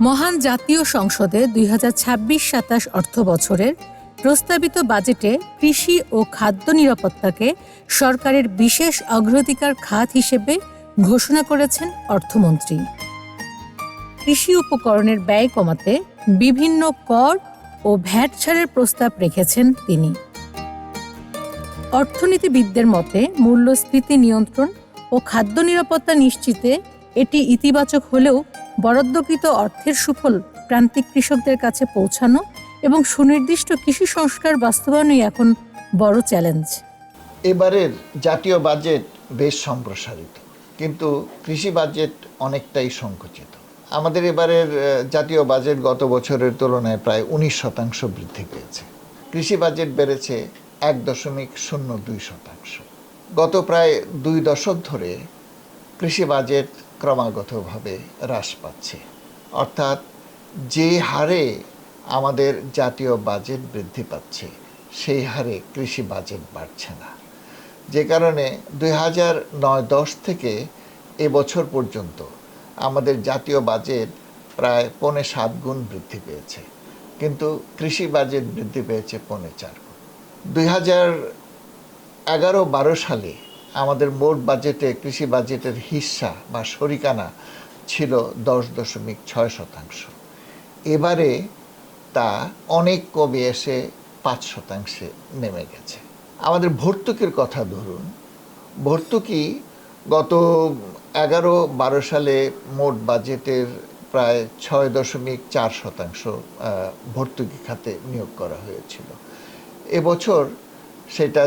মহান জাতীয় সংসদে ২০২৬-২৭ অর্থবছরের প্রস্তাবিত বাজেটে কৃষি ও খাদ্য নিরাপত্তাকে সরকারের বিশেষ অগ্রাধিকার খাত হিসেবে ঘোষণা করেছেন অর্থমন্ত্রী। কৃষি উপকরণের ব্যয় কমাতে বিভিন্ন কর ও ভ্যাট ছাড়ের প্রস্তাব রেখেছেন তিনি। অর্থনীতিবিদদের মতে মূল্যস্ফীতি নিয়ন্ত্রণ ও খাদ্য নিরাপত্তা নিশ্চিতে এটি ইতিবাচক হলেও বরাদ্দকৃত অর্থের সুফল প্রান্তিক কৃষকদের কাছে পৌঁছানো এবং সুনির্দিষ্ট কৃষি সংস্কার বাস্তবায়নই এখন বড় চ্যালেঞ্জ। এবারের জাতীয় বাজেট বেশ সম্প্রসারিত, কিন্তু কৃষি বাজেট অনেকটাই সংকুচিত। আমাদের এবারের জাতীয় বাজেট গত বছরের তুলনায় প্রায় 19% বৃদ্ধি পেয়েছে। কৃষি বাজেট বেড়েছে 1.02%। গত প্রায় 2 দশক ধরে কৃষি বাজেট ক্রমাগতভাবে হ্রাস পাচ্ছে, অর্থাৎ যে হারে আমাদের জাতীয় বাজেট বৃদ্ধি পাচ্ছে সেই হারে কৃষি বাজেট বাড়ছে না। যে কারণে 2009-10 থেকে এবছর পর্যন্ত আমাদের জাতীয় বাজেট প্রায় 7.5 গুণ বৃদ্ধি পেয়েছে, কিন্তু কৃষি বাজেট বৃদ্ধি পেয়েছে 4.5 গুণ। 2011-12 সালে আমাদের মোট বাজেটে কৃষি বাজেটের হিস্সা বা শরিকানা ছিল 10.6%। এবারে তা অনেক কমে এসে 5% নেমে গেছে। আমাদের ভর্তুকির কথা ধরুন, ভর্তুকি গত 11-12 সালে মোট বাজেটের প্রায় 6.4% ভর্তুকি খাতে নিয়োগ করা হয়েছিল। এবছর সেটা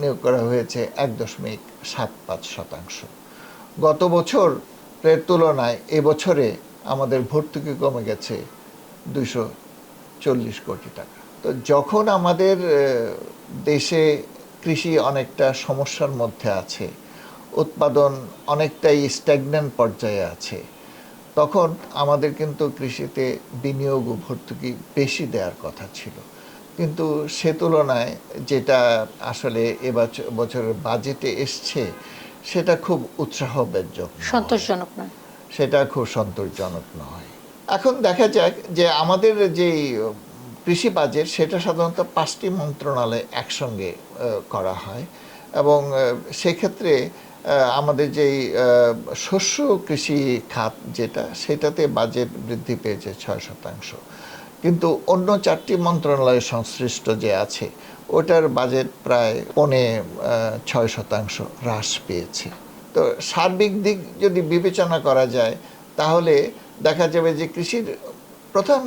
নিয়োগ করা হয়েছে 1.75%। গত বছরের তুলনায় এবছরে আমাদের ভর্তুকি কমে গেছে 240 কোটি টাকা। তো যখন আমাদের দেশে কৃষি অনেকটা সমস্যার মধ্যে আছে, উৎপাদন অনেকটাই স্ট্যাগন্যান্ট পর্যায়ে আছে, তখন আমাদের কিন্তু কৃষিতে বিনিয়োগ ও ভর্তুকি বেশি দেওয়ার কথা ছিল, কিন্তু সে তুলনায় যেটা আসলে বছরের বাজেটে এসছে সেটা খুব উৎসাহব্যঞ্জক, সন্তোষজনক নয়। সেটা খুব সন্তোষজনক নয়। এখন দেখা যাক যে আমাদের যেই কৃষি বাজেট সেটা সাধারণত 5টি মন্ত্রণালয় একসঙ্গে করা হয়, এবং সেক্ষেত্রে আমাদের যেই শস্য কৃষি খাত যেটা, সেটাতে বাজেট বৃদ্ধি পেয়েছে 6%, কিন্তু অন্য 4টি মন্ত্রণালয় সংশ্লিষ্ট যে আছে ওটার বাজেট প্রায় 6.5% হ্রাস পেয়েছে। তো সার্বিক দিক যদি বিবেচনা করা যায় তাহলে দেখা যাবে যে কৃষির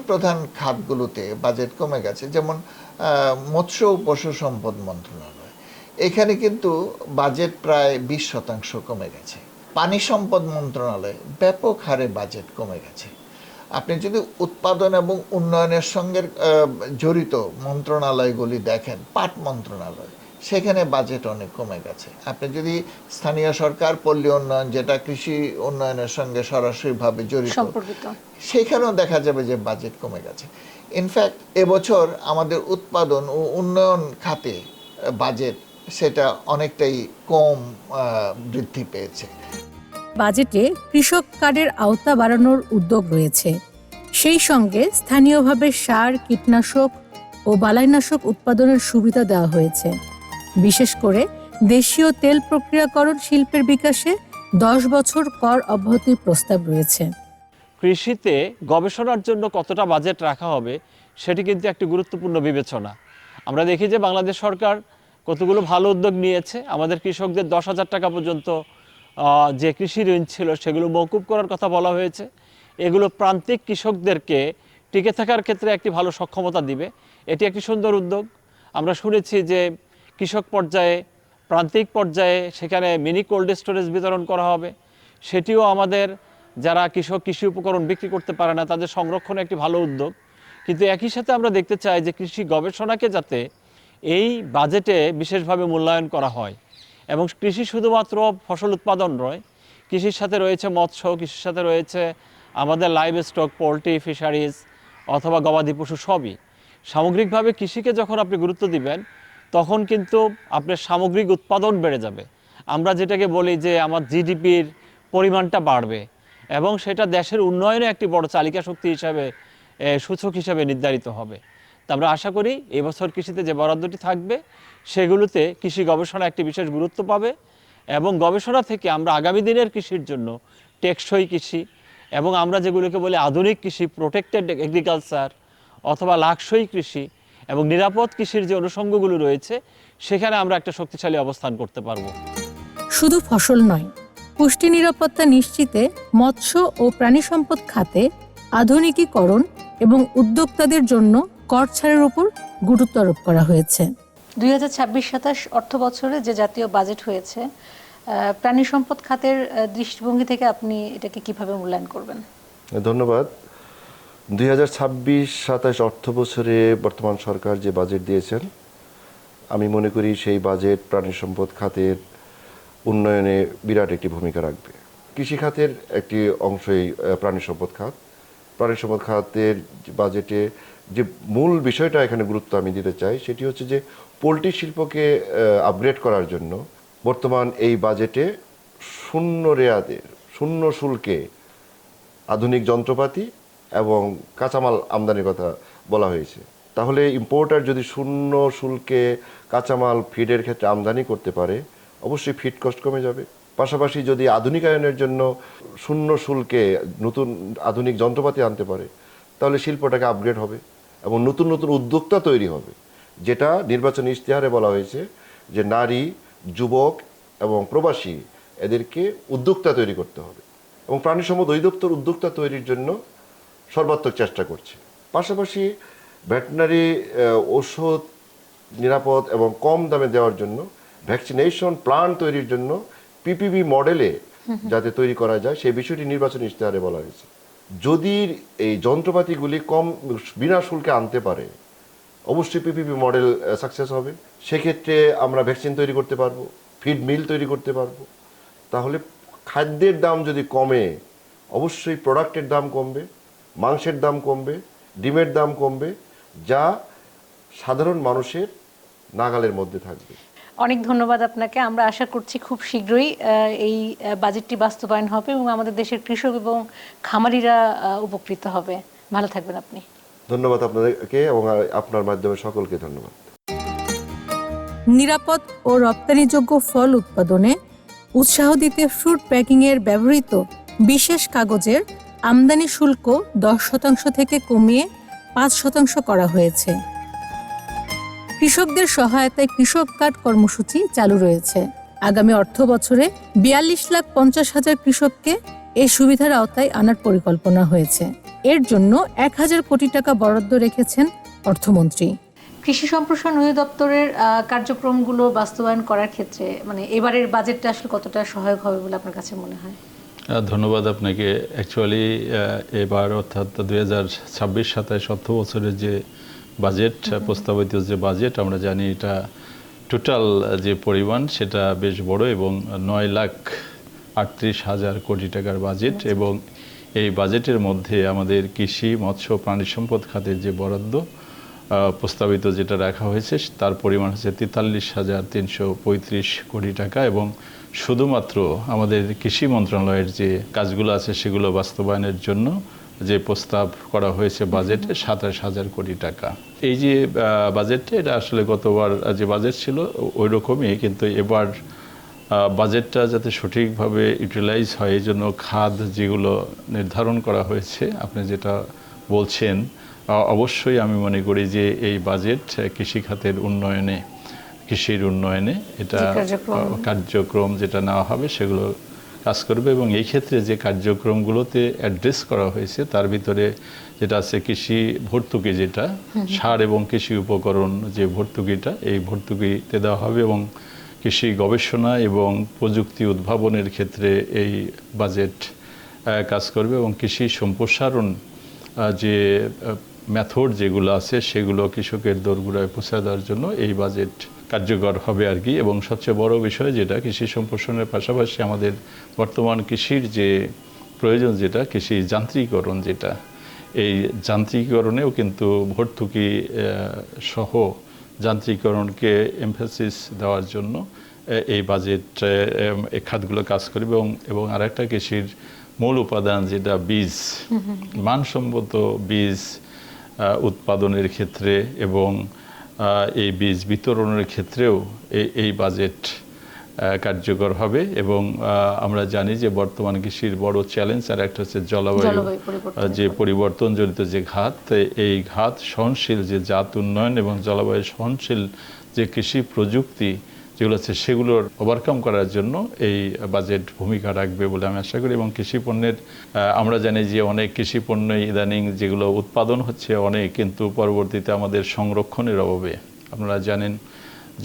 প্রধান খাতগুলোতে বাজেট কমে গেছে। যেমন মৎস্য ও পশু সম্পদ মন্ত্রণালয়, এখানে কিন্তু বাজেট প্রায় 20% কমে গেছে। পানি সম্পদ মন্ত্রণালয় ব্যাপক হারে বাজেট কমে গেছে। আপনি যদি উৎপাদন এবং উন্নয়নের সঙ্গে জড়িত মন্ত্রণালয়গুলি দেখেন, পাট মন্ত্রণালয়, সেখানে বাজেট অনেক কমে গেছে। আপনি যদি স্থানীয় সরকার, পল্লী উন্নয়ন যেটা কৃষি উন্নয়নের সঙ্গে সরাসরিভাবে জড়িত, সেখানেও দেখা যাবে যে বাজেট কমে গেছে। ইনফ্যাক্ট এবছর আমাদের উৎপাদন ও উন্নয়ন খাতে বাজেট সেটা অনেকটাই কম বৃদ্ধি পেয়েছে। বাজেটে কৃষক কার্ডের আওতা বাড়ানোর উদ্যোগ রয়েছে। সেই সঙ্গে স্থানীয়ভাবে সার, কীটনাশক ও বালাইনাশক উৎপাদনের সুবিধা দেওয়া হয়েছে। বিশেষ করে দেশীয় তেল প্রক্রিয়াকরণ শিল্পের বিকাশে 10 বছর কর অব্যাহতির প্রস্তাব রয়েছে। কৃষিতে গবেষণার জন্য কতটা বাজেট রাখা হবে সেটি কিন্তু একটি গুরুত্বপূর্ণ বিবেচনা। আমরা দেখি যে বাংলাদেশ সরকার কতগুলো ভালো উদ্যোগ নিয়েছে। আমাদের কৃষকদের 10,000 টাকা পর্যন্ত যে কৃষি ঋণ ছিল সেগুলো মওকুফ করার কথা বলা হয়েছে। এগুলো প্রান্তিক কৃষকদেরকে টিকে থাকার ক্ষেত্রে একটি ভালো সক্ষমতা দিবে। এটি একটি সুন্দর উদ্যোগ। আমরা শুনেছি যে কৃষক পর্যায়ে, প্রান্তিক পর্যায়ে সেখানে মিনি কোল্ড স্টোরেজ বিতরণ করা হবে। সেটিও আমাদের যারা কৃষি উপকরণ বিক্রি করতে পারে না তাদের সংরক্ষণে একটি ভালো উদ্যোগ। কিন্তু একই সাথে আমরা দেখতে চাই যে কৃষি গবেষণাকে যাতে এই বাজেটে বিশেষভাবে মূল্যায়ন করা হয়, এবং কৃষি শুধুমাত্র ফসল উৎপাদন নয়, কৃষির সাথে রয়েছে মৎস্য, কৃষির সাথে রয়েছে আমাদের লাইভ স্টক, পোলট্রি, ফিশারিজ অথবা গবাদি পশু, সবই। সামগ্রিকভাবে কৃষিকে যখন আপনি গুরুত্ব দিবেন তখন কিন্তু আপনার সামগ্রিক উৎপাদন বেড়ে যাবে। আমরা যেটাকে বলি যে আমার জিডিপির পরিমাণটা বাড়বে। এবং সেটা দেশের উন্নয়নে একটি বড় চালিকা শক্তি হিসাবে সূচক হিসাবে নির্ধারিত হবে। তা আমরা আশা করি এবছর কৃষিতে যে বরাদ্দটি থাকবে সেগুলোতে কৃষি গবেষণা একটি বিশেষ গুরুত্ব পাবে এবং গবেষণা থেকে আমরা আগামী দিনের কৃষির জন্য টেকসই কৃষি এবং আমরা যেগুলোকে বলি আধুনিক কৃষি, প্রোটেক্টেড এগ্রিকালচার অথবা লাকসই কৃষি এবং নিরাপদ কৃষির যে অনুষঙ্গগুলো রয়েছে সেখানে আমরা একটা শক্তিশালী অবস্থান করতে পারবো। শুধু ফসল নয়, পুষ্টি নিরাপত্তা নিশ্চিতে মৎস্য ও প্রাণী সম্পদ খাতে আধুনিকীকরণ এবং উদ্যোক্তাদের জন্য কর ছাড়ের উপর গুরুত্ব আরোপ করা হয়েছে। 2026-27 অর্থ বছরে যে জাতীয় বাজেট হয়েছে, প্রাণী সম্পদ খাতের দৃষ্টিভঙ্গি থেকে আপনি এটাকে কিভাবে মূল্যায়ন করবেন? ধন্যবাদ। 2026-27 অর্থ বছরে বর্তমান সরকার যে বাজেট দিয়েছেন, আমি মনে করি সেই বাজেট প্রাণী সম্পদ খাতের উন্নয়নে বিরাট একটি ভূমিকা রাখবে। কৃষি খাতের একটি অংশই প্রাণী সম্পদ খাত। প্রাণী সম্পদ খাতের বাজেটে যে মূল বিষয়টা এখানে গুরুত্ব আমি দিতে চাই সেটি হচ্ছে যে পোলট্রি শিল্পকে আপগ্রেড করার জন্য বর্তমান এই বাজেটে শূন্য শুল্কে আধুনিক যন্ত্রপাতি এবং কাঁচামাল আমদানির কথা বলা হয়েছে। তাহলে ইম্পোর্টার যদি শূন্য শুল্কে কাঁচামাল ফিডের ক্ষেত্রে আমদানি করতে পারে, অবশ্যই ফিড কস্ট কমে যাবে। পাশাপাশি যদি আধুনিকায়নের জন্য শূন্য শুল্কে নতুন আধুনিক যন্ত্রপাতি আনতে পারে, তাহলে শিল্পটাকে আপগ্রেড হবে এবং নতুন নতুন উদ্যোক্তা তৈরি হবে। যেটা নির্বাচনী ইশতেহারে বলা হয়েছে যে নারী, যুবক এবং প্রবাসী এদেরকে উদ্যোক্তা তৈরি করতে হবে এবং প্রাণী সম্পদ অধিদপ্তর উদ্যোক্তা তৈরির জন্য সর্বাত্মক চেষ্টা করছে। পাশাপাশি ভেটেরিনারি ঔষধ নিরাপদ এবং কম দামে দেওয়ার জন্য ভ্যাকসিনেশন প্ল্যান তৈরির জন্য পিপিপি মডেলে যাতে তৈরি করা যায় সেই বিষয়টি নির্বাচনী ইশতেহারে বলা হয়েছে। যদি এই যন্ত্রপাতিগুলি বিনা শুল্কে আনতে পারে, অবশ্যই পিপিপি মডেল সাকসেস হবে। সেক্ষেত্রে আমরা ভ্যাকসিন তৈরি করতে পারবো, ফিড মিল তৈরি করতে পারবো। তাহলে খাদ্যের দাম যদি কমে, অবশ্যই প্রোডাক্টের দাম কমবে, মাংসের দাম কমবে, ডিমের দাম কমবে, যা সাধারণ মানুষের নাগালের মধ্যে থাকবে। অনেক ধন্যবাদ আপনাকে। আমরা আশা করছি খুব শীঘ্রই এই বাজেটটি বাস্তবায়ন হবে এবং আমাদের দেশের কৃষক এবং খামারিরা উপকৃত হবে। ভালো থাকবেন আপনি। ধন্যবাদ আপনাদেরকে এবং আপনার মাধ্যমে সকলকে ধন্যবাদ। নিরাপদ ও রপ্তানিযোগ্য ফল উৎপাদনে উৎসাহ দিতে ফ্রুট প্যাকিংয়ের ব্যবহৃত বিশেষ কাগজের আমদানি শুল্ক 10% থেকে কমিয়ে 5% করা হয়েছে। কৃষকদের সহায়তায় কৃষক কার্ড কর্মসূচি চালু রয়েছে। আগামী অর্থ বছরে 42,50,000 কৃষককে এই সুবিধার আওতায় আনার পরিকল্পনা হয়েছে। এর জন্য 1,000 কোটি টাকা বরাদ্দ রেখেছেন অর্থমন্ত্রী। কৃষি সম্প্রসারণ অধিদপ্তরের কার্যক্রমগুলো বাস্তবায়ন করার ক্ষেত্রে এবারের বাজেটটা আসলে কতটা সহায়ক হবে বলে আপনার কাছে মনে হয়? ধন্যবাদ আপনাকে। অ্যাকচুয়ালি এবার অর্থাৎ 2026-27 অর্থ বছরের যে বাজেট প্রস্তাবিত যে বাজেট, আমরা জানি এটা টোটাল যে পরিমাণ সেটা বেশ বড় এবং 9,38,000 কোটি টাকার বাজেট এবং এই বাজেটের মধ্যে আমাদের কৃষি, মৎস্য, প্রাণী সম্পদ খাতের যে বরাদ্দ প্রস্তাবিত যেটা রাখা হয়েছে তার পরিমাণ হচ্ছে 43,335 কোটি টাকা এবং শুধুমাত্র আমাদের কৃষি মন্ত্রণালয়ের যে কাজগুলো আছে সেগুলো বাস্তবায়নের জন্য যে প্রস্তাব করা হয়েছে বাজেটে 27,000 কোটি টাকা। এই যে বাজেটটা এটা আসলে গতবার যে বাজেট ছিল ওই রকমই, কিন্তু এবার বাজেটটা যাতে সঠিকভাবে ইউটিলাইজ হয় এই জন্য খাত যেগুলো নির্ধারণ করা হয়েছে আপনি যেটা বলছেন, অবশ্যই আমি মনে করি যে এই বাজেট কৃষি খাতের উন্নয়নে, কৃষির উন্নয়নে এটা কার্যক্রম যেটা নেওয়া হবে সেগুলো কাজ করবে এবং এই ক্ষেত্রে যে কার্যক্রমগুলোতে অ্যাড্রেস করা হয়েছে তার ভিতরে যেটা আছে কৃষি ভর্তুকি, যেটা সার এবং কৃষি উপকরণ যে ভর্তুকিটা, এই ভর্তুকিতে দেওয়া হবে এবং কৃষি গবেষণা এবং প্রযুক্তি উদ্ভাবনের ক্ষেত্রে এই বাজেট কাজ করবে এবং কৃষি সম্প্রসারণ যে মেথড যেগুলো আছে সেগুলো কৃষকের দোরগোড়ায় পৌঁছে দেওয়ার জন্য এই বাজেট কার্যকর হবে আর কি। এবং সবচেয়ে বড় বিষয় যেটা কৃষি সম্প্রসারণের পাশাপাশি আমাদের বর্তমান কৃষির যে প্রয়োজন, যেটা কৃষি যান্ত্রিকরণ, যেটা এই যান্ত্রিকরণেও কিন্তু ভর্তুকি সহ যান্ত্রিকরণকে এমফাসিস দেওয়ার জন্য এই বাজেট এই খাতগুলো কাজ করবে এবং আরেকটা কৃষির মূল উপাদান যেটা বীজ, মানসম্মত বীজ উৎপাদনের ক্ষেত্রে এবং এই বীজ বিতরণের ক্ষেত্রেও এই বাজেট কার্যকর হবে। এবং আমরা জানি যে বর্তমান কৃষির বড় চ্যালেঞ্জ আর একটা হচ্ছে জলবায়ু যে পরিবর্তনজনিত যে ঘাত, এই ঘাত সহনশীল যে জাত উন্নয়ন এবং জলবায়ু সহনশীল যে কৃষি প্রযুক্তি যেগুলো আছে সেগুলোর ওভারকাম করার জন্য এই বাজেট ভূমিকা রাখবে বলে আমি আশা করি। এবং কৃষি পণ্যের আমরা জানি যে অনেক কৃষি পণ্য ইদানিং যেগুলো উৎপাদন হচ্ছে অনেক, কিন্তু পরবর্তীতে আমাদের সংরক্ষণের অভাবে আপনারা জানেন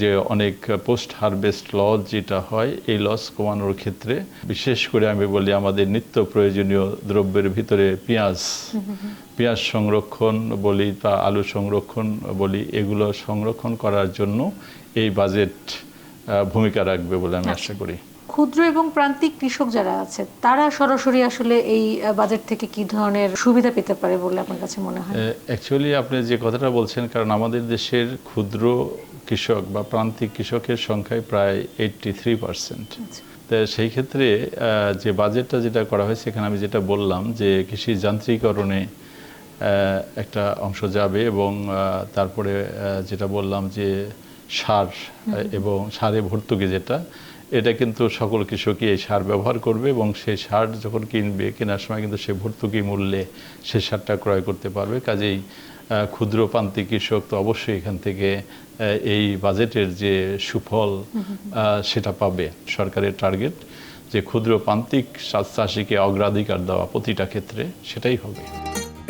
যে অনেক পোস্ট হারভেস্ট লস যেটা হয়, এই লস কমানোর ক্ষেত্রে বিশেষ করে আমি বলি আমাদের নিত্য প্রয়োজনীয় দ্রব্যের ভিতরে পেঁয়াজ সংরক্ষণ বলি বা আলু সংরক্ষণ বলি, এগুলো সংরক্ষণ করার জন্য এই বাজেট ভূমিকা রাখবে বলে আমি আশা করি। ক্ষুদ্র এবং প্রান্তিক কৃষক যারা আছে তারা সরাসরি আসলে এই বাজেট থেকে কি ধরনের সুবিধা পেতে পারে বলে আপনার কাছে মনে হয়? অ্যাকচুয়ালি আপনি যে কথাটা বলছেন, কারণ আমাদের দেশের ক্ষুদ্র কৃষক বা প্রান্তিক কৃষকের সংখ্যায় প্রায় 83%। তো সেই ক্ষেত্রে যে বাজেটটা যেটা করা হয়েছে এখানে আমি যেটা বললাম যে কৃষি যান্ত্রিকরণে একটা অংশ যাবে এবং তারপরে যেটা বললাম যে সার এবং সারে ভর্তুকি যেটা, এটা কিন্তু সকল কৃষকই এই সার ব্যবহার করবে এবং সেই সার যখন কিনবে কেনার সময় কিন্তু সে ভর্তুকি মূল্যে সে সারটা ক্রয় করতে পারবে। কাজেই ক্ষুদ্র প্রান্তিক কৃষক তো অবশ্যই এখান থেকে এই বাজেটের যে সুফল সেটা পাবে। সরকারের টার্গেট যে ক্ষুদ্র প্রান্তিক চাষিকে অগ্রাধিকার দেওয়া প্রতিটা ক্ষেত্রে, সেটাই হবে।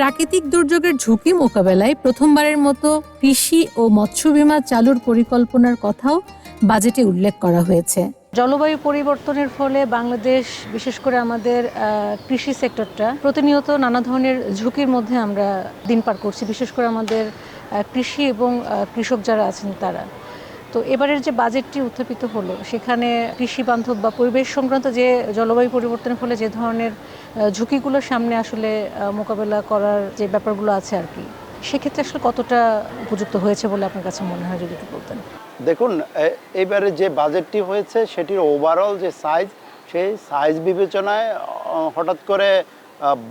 প্রাকৃতিক দুর্যোগের ঝুঁকি মোকাবেলায় প্রথমবারের মতো কৃষি ও মৎস্য বীমা চালুর পরিকল্পনার কথাও বাজেটে উল্লেখ করা হয়েছে। জলবায়ু পরিবর্তনের ফলে বাংলাদেশ, বিশেষ করে আমাদের কৃষি সেক্টরটা প্রতিনিয়ত নানা ধরনের ঝুঁকির মধ্যে আমরা দিন পার করছি, বিশেষ করে আমাদের কৃষি এবং কৃষক যারা আছেন তারা। তো এবারের যে বাজেটটি উত্থাপিত হলো সেখানে কৃষি বান্ধব বা পরিবেশ সংক্রান্ত যে জলবায়ু পরিবর্তনের ফলে যে ধরনের ঝুঁকিগুলোর সামনে আসলে মোকাবেলা করার যে ব্যাপারগুলো আছে আর কি, সেক্ষেত্রে আসলে কতটা উপযুক্ত হয়েছে বলে আপনার কাছে মনে হয়, যদি একটু বলতেন। দেখুন, এবারে যে বাজেটটি হয়েছে সেটির ওভারঅল যে সাইজ, সেই সাইজ বিবেচনায় হঠাৎ করে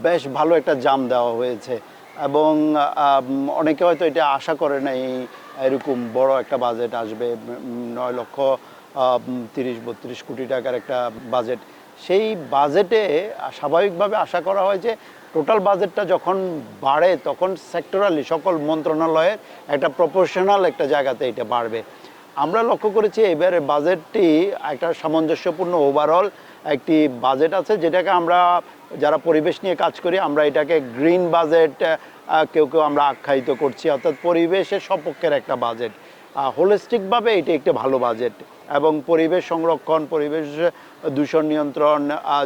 বেশ ভালো একটা জাম দেওয়া হয়েছে এবং অনেকে হয়তো এটা আশা করে নাই এরকম বড় একটা বাজেট আসবে, 9,30-32 কোটি টাকার একটা বাজেট। সেই বাজেটে স্বাভাবিকভাবে আশা করা হয় যে টোটাল বাজেটটা যখন বাড়ে তখন সেক্টরালি সকল মন্ত্রণালয়ের একটা প্রপোর্শনাল একটা জায়গাতে এটা বাড়বে। আমরা লক্ষ্য করেছি এবারে বাজেটটি একটা সামঞ্জস্যপূর্ণ ওভারঅল একটি বাজেট আছে, যেটাকে আমরা যারা পরিবেশ নিয়ে কাজ করি আমরা এটাকে গ্রিন বাজেট কেউ আমরা আখ্যায়িত করছি, অর্থাৎ পরিবেশের সপক্ষের একটা বাজেট। হোলিস্টিকভাবে এটি একটি ভালো বাজেট এবং পরিবেশ সংরক্ষণ, পরিবেশ দূষণ নিয়ন্ত্রণ,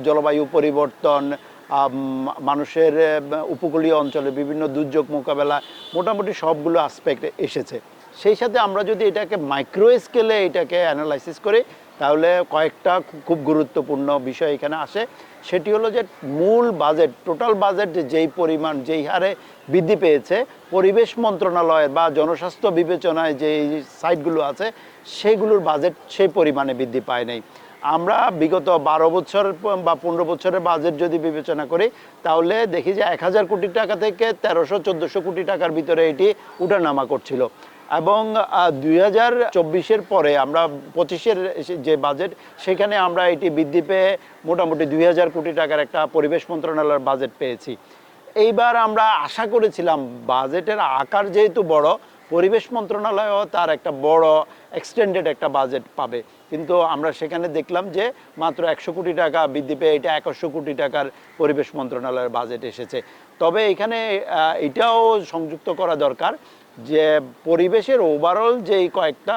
জলবায়ু পরিবর্তন, মানুষের উপকূলীয় অঞ্চলে বিভিন্ন দুর্যোগ মোকাবেলা, মোটামুটি সবগুলো আসপেক্ট এসেছে। সেই সাথে আমরা যদি এটাকে মাইক্রো স্কেলে এটাকে অ্যানালাইসিস করি তাহলে কয়েকটা খুব গুরুত্বপূর্ণ বিষয় এখানে আসে। সেটি হলো যে মূল বাজেট, টোটাল বাজেট যেই পরিমাণ, যেই হারে বৃদ্ধি পেয়েছে, পরিবেশ মন্ত্রণালয়ের বা জনস্বাস্থ্য বিবেচনায় যে সাইটগুলো আছে সেগুলোর বাজেট সেই পরিমাণে বৃদ্ধি পায় নাই। আমরা বিগত 12 বছর বা 15 বছরের বাজেট যদি বিবেচনা করি তাহলে দেখি যে 1000 কোটি টাকা থেকে 1300-1400 কোটি টাকার ভিতরে এটি উঠানামা করছিল এবং 2024-এর পরে আমরা 25-এর যে বাজেট সেখানে আমরা এটি বৃদ্ধি পেয়ে মোটামুটি 2000 কোটি টাকার একটা পরিবেশ মন্ত্রণালয়ের বাজেট পেয়েছি। এইবার আমরা আশা করেছিলাম বাজেটের আকার যেহেতু বড়, পরিবেশ মন্ত্রণালয়ও তার একটা বড় এক্সটেন্ডেড একটা বাজেট পাবে, কিন্তু আমরা সেখানে দেখলাম যে মাত্র 100 কোটি টাকা বৃদ্ধি পেয়ে এটা 2100 কোটি টাকার পরিবেশ মন্ত্রণালয়ের বাজেট এসেছে। তবে এখানে এটাও সংযুক্ত করা দরকার যে পরিবেশের ওভারঅল যেই কয়েকটা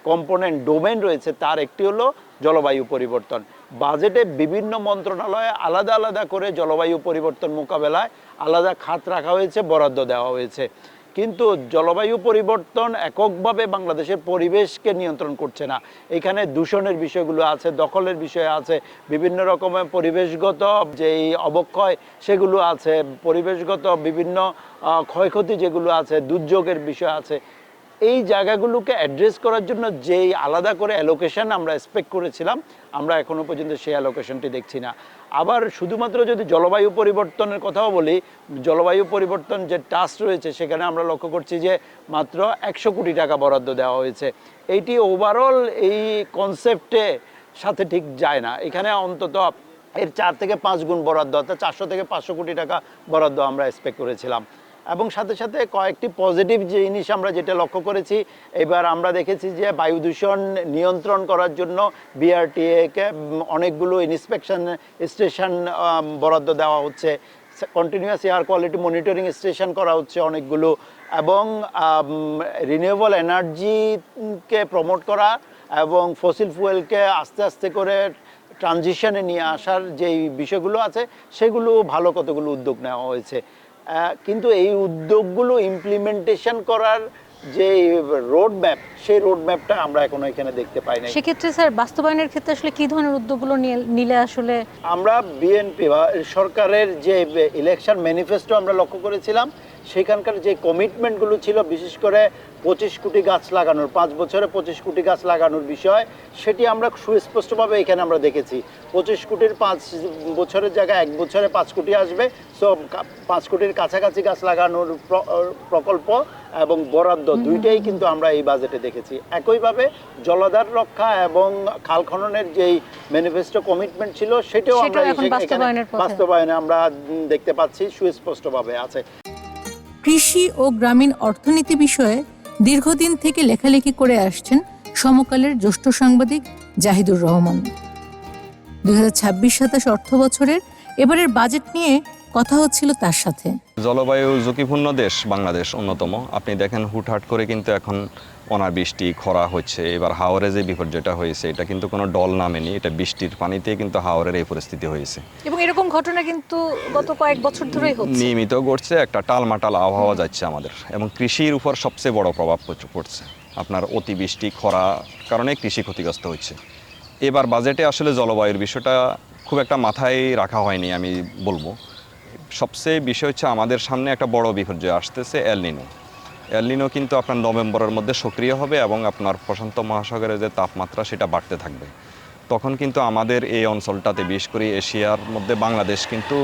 কম্পোনেন্ট ডোমেন রয়েছে তার একটি হলো জলবায়ু পরিবর্তন। বাজেটে বিভিন্ন মন্ত্রণালয়ে আলাদা আলাদা করে জলবায়ু পরিবর্তন মোকাবেলায় আলাদা খাত রাখা হয়েছে, বরাদ্দ দেওয়া হয়েছে, কিন্তু জলবায়ু পরিবর্তন এককভাবে বাংলাদেশের পরিবেশকে নিয়ন্ত্রণ করছে না। এখানে দূষণের বিষয়গুলো আছে, দখলের বিষয় আছে, বিভিন্ন রকমের পরিবেশগত যেই অবক্ষয় সেগুলো আছে, পরিবেশগত বিভিন্ন ক্ষয়ক্ষতি যেগুলো আছে, দুর্যোগের বিষয় আছে। এই জায়গাগুলোকে অ্যাড্রেস করার জন্য যেই আলাদা করে অ্যালোকেশন আমরা এক্সপেক্ট করেছিলাম আমরা এখনো পর্যন্ত সেই অ্যালোকেশনটি দেখছি না। আবার শুধুমাত্র যদি জলবায়ু পরিবর্তনের কথাও বলি, জলবায়ু পরিবর্তন যে টাস্ক রয়েছে সেখানে আমরা লক্ষ্য করছি যে মাত্র 100 কোটি টাকা বরাদ্দ দেওয়া হয়েছে। এইটি ওভারঅল এই কনসেপ্টে সাথে ঠিক যায় না। এখানে অন্তত এর 4 থেকে 5 গুণ বরাদ্দ, অর্থাৎ 400 থেকে 500 কোটি টাকা বরাদ্দ আমরা এক্সপেক্ট করেছিলাম। এবং সাথে সাথে কয়েকটি পজিটিভ জিনিস আমরা যেটা লক্ষ্য করেছি, এবার আমরা দেখেছি যে বায়ু দূষণ নিয়ন্ত্রণ করার জন্য বিআরটিএকে অনেকগুলো ইন্সপেকশন স্টেশন বরাদ্দ দেওয়া হচ্ছে, continuous air quality monitoring station করা হচ্ছে অনেকগুলো, এবং রিনিউয়েবল এনার্জিকে প্রমোট করা এবং ফসিল ফুয়েলকে আস্তে আস্তে করে ট্রানজিশনে নিয়ে আসার যেই বিষয়গুলো আছে সেগুলো ভালো কতগুলো উদ্যোগ নেওয়া হয়েছে। কিন্তু এই উদ্যোগগুলো ইমপ্লিমেন্টেশন করার যে রোড ম্যাপ, সেই রোড ম্যাপটা আমরা এখনো এখানে দেখতে পাই না। সেক্ষেত্রে স্যার বাস্তবায়নের ক্ষেত্রে আসলে কী ধরনের উদ্যোগগুলো নিলে আসলে? আমরা বিএনপি বা সরকারের যে ইলেকশন ম্যানিফেস্টো আমরা লক্ষ্য করেছিলাম, সেখানকার যে কমিটমেন্টগুলো ছিল, বিশেষ করে 25 কোটি গাছ লাগানোর, 5 বছরে 25 কোটি গাছ লাগানোর বিষয়, সেটি আমরা সুস্পষ্টভাবে এখানে আমরা দেখেছি। 25 কোটির 5 বছরের জায়গায় 1 বছরে 5 কোটি আসবে। সো 5 কোটির কাছাকাছি গাছ লাগানোর প্রকল্প এবং বরাদ্দ দুইটাই কিন্তু আমরা এই বাজেটে দেখেছি। একইভাবে জলাধার রক্ষা এবং খাল খননের যেই ম্যানিফেস্টো কমিটমেন্ট ছিল, সেটাও আমরা বাস্তবায়নে আমরা দেখতে পাচ্ছি সুস্পষ্টভাবে আছে। কৃষি ও গ্রামীণ অর্থনীতি বিষয়ে দীর্ঘদিন থেকে লেখালেখি করে আসছেন সমকালের জ্যেষ্ঠ সাংবাদিক জাহিদুর রহমান। 2026-27 অর্থ বছরের এবারের বাজেট নিয়ে কথা হচ্ছিল তার সাথে। জলবায়ু ঝুঁকিপূর্ণ দেশ বাংলাদেশ অন্যতম। আপনি দেখেন হুটহাট করে কিন্তু এখন অনাবৃষ্টি, খরা হচ্ছে। এবার হাওরে যে বিপর্যয়টা হয়েছে, এটা কিন্তু কোনো ডল নামেনি, এটা বৃষ্টির পানিতে কিন্তু হাওরের এই পরিস্থিতি হয়েছে। এবং এরকম ঘটনা কিন্তু গত কয়েক বছর ধরেই হচ্ছে, নিয়মিত ঘটছে। একটা টালমাটাল আবহাওয়া যাচ্ছে আমাদের, এবং কৃষির উপর সবচেয়ে বড় প্রভাব পড়ছে। আপনার অতিবৃষ্টি, খরা কারণে কৃষি ক্ষতিগ্রস্ত হচ্ছে। এবার বাজেটে আসলে জলবায়ুর বিষয়টা খুব একটা মাথায় রাখা হয়নি আমি বলবো। সবচেয়ে বিষয় হচ্ছে আমাদের সামনে একটা বড় বিপর্যয় আসতেছে, এল নিনো কিন্তু আপনার নভেম্বরের মধ্যে সক্রিয় হবে এবং আপনার প্রশান্ত মহাসাগরের যে তাপমাত্রা সেটা বাড়তে থাকবে। তখন কিন্তু আমাদের এই অঞ্চলটাতে, বিশেষ করে এশিয়ার মধ্যে বাংলাদেশ কিন্তু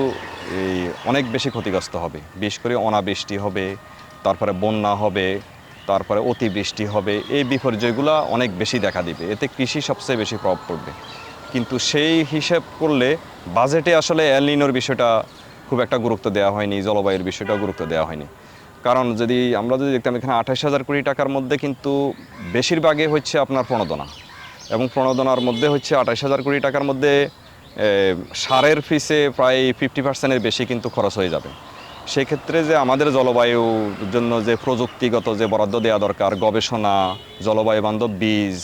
এই অনেক বেশি ক্ষতিগ্রস্ত হবে। বিশেষ করে অনাবৃষ্টি হবে, তারপরে বন্যা হবে, তারপরে অতিবৃষ্টি হবে। এই বিপর্যয়গুলো অনেক বেশি দেখা দিবে, এতে কৃষি সবচেয়ে বেশি প্রভাব পড়বে। কিন্তু সেই হিসেব করলে বাজেটে আসলে এল নিনোর বিষয়টা খুব একটা গুরুত্ব দেওয়া হয়নি, জলবায়ুর বিষয়টাও গুরুত্ব দেওয়া হয়নি। কারণ আমরা যদি দেখতাম, এখানে 28,000 কোটি টাকার মধ্যে কিন্তু বেশিরভাগই হচ্ছে আপনার প্রণোদনা, এবং প্রণোদনার মধ্যে হচ্ছে 28,000 কোটি টাকার মধ্যে সারের ফিসে প্রায় 50%-এর বেশি কিন্তু খরচ হয়ে যাবে। সেক্ষেত্রে যে আমাদের জলবায়ুর জন্য যে প্রযুক্তিগত যে বরাদ্দ দেওয়া দরকার, গবেষণা, জলবায়ু বান্ধব বীজ,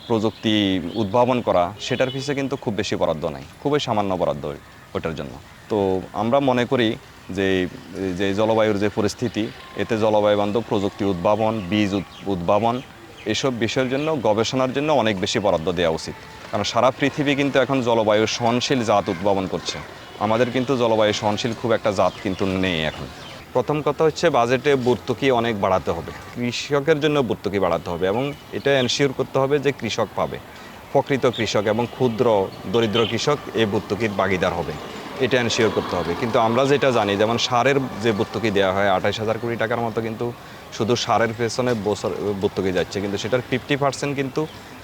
প্রযুক্তি উদ্ভাবন করা, সেটার ফিসে কিন্তু খুব বেশি বরাদ্দ নাই, খুবই সামান্য বরাদ্দ ওটার জন্য। তো আমরা মনে করি যে জলবায়ুর যে পরিস্থিতি, এতে জলবায়ু বান্ধব প্রযুক্তি উদ্ভাবন, বীজ উদ্ভাবন, এসব বিষয়ের জন্য, গবেষণার জন্য অনেক বেশি বরাদ্দ দেওয়া উচিত। কারণ সারা পৃথিবী কিন্তু এখন জলবায়ু সহনশীল জাত উদ্ভাবন করছে। আমাদের কিন্তু জলবায়ু সহনশীল খুব একটা জাত কিন্তু নেই এখন। প্রথম কথা হচ্ছে বাজেটে ভর্তুকি অনেক বাড়াতে হবে, কৃষকের জন্য ভর্তুকি বাড়াতে হবে, এবং এটা এনশিওর করতে হবে যে কৃষক পাবে, প্রকৃত কৃষক এবং ক্ষুদ্র দরিদ্র কৃষক এই ভর্তুকির ভাগিদার হবে, এটা এনশিওর করতে হবে। কিন্তু আমরা যেটা জানি, যেমন সারের যে ভর্তুকি দেওয়া হয় 28,000 কোটি টাকার মতো, কিন্তু শুধু সারের পেছনে বছর ভর্তুকি যাচ্ছে, কিন্তু সেটার 50% কিন্তু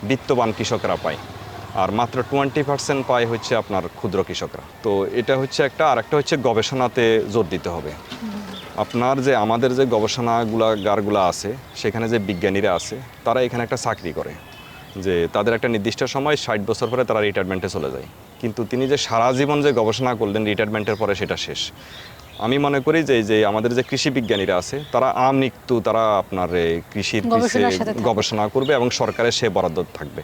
বিত্তবান কৃষকরা পায়, আর মাত্র 20% পায় হচ্ছে আপনার ক্ষুদ্র কৃষকরা। তো এটা হচ্ছে একটা। আর একটা হচ্ছে গবেষণাতে জোর দিতে হবে। আপনার যে আমাদের যে গবেষণাগারগুলো আছে, সেখানে যে বিজ্ঞানীরা আছে, তারা এখানে একটা চাকরি করে, যে তাদের একটা নির্দিষ্ট সময় 60 বছর পরে তারা রিটায়ারমেন্টে চলে যায়। কিন্তু তিনি যে সারা জীবন যে গবেষণা করলেন, রিটায়ারমেন্টের পরে সেটা শেষ। আমি মনে করি যে আমাদের যে কৃষি বিজ্ঞানীরা আছে, তারা আমৃত্যু তারা আপনার কৃষির গবেষণা করবে এবং সরকারের সে বরাদ্দ থাকবে।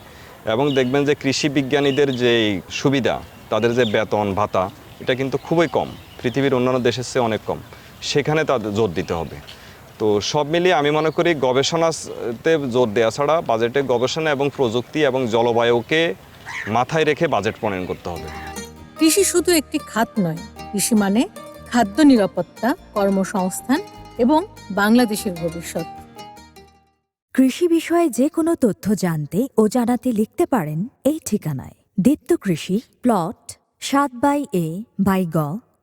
এবং দেখবেন যে কৃষি বিজ্ঞানীদের যে সুবিধা, তাদের যে বেতন ভাতা, এটা কিন্তু খুবই কম, পৃথিবীর অন্যান্য দেশের চেয়ে অনেক কম। সেখানে তাদের জোর দিতে হবে। তো সব মিলিয়ে আমি মনে করি গবেষণাতে জোর দেওয়া ছাড়া বাজেটে গবেষণা এবং প্রযুক্তি এবং জলবায়ুকে মাথায় রেখে বাজেট প্রণয়ন করতে হবে। কৃষি শুধু একটি খাত নয়, কৃষি মানে খাদ্য নিরাপত্তা, কর্মসংস্থান এবং বাংলাদেশের ভবিষ্যৎ। কৃষি বিষয়ে যে কোনো তথ্য জানতে ও জানাতে লিখতে পারেন এই ঠিকানায় দীপ্ত কৃষি প্লট 7/A/গ,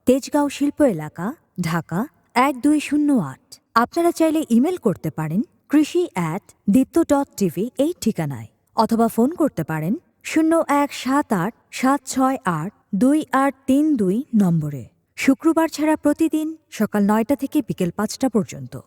তেজগাঁও শিল্প এলাকা, ঢাকা 1208। আপনারা চাইলে ইমেল করতে পারেন krishi@dipto.tv এই ঠিকানায়, অথবা ফোন করতে পারেন 0178-768-2832 নম্বরে। শুক্রবার ছাড়া প্রতিদিন সকাল 9টা থেকে বিকেল 5টা পর্যন্ত।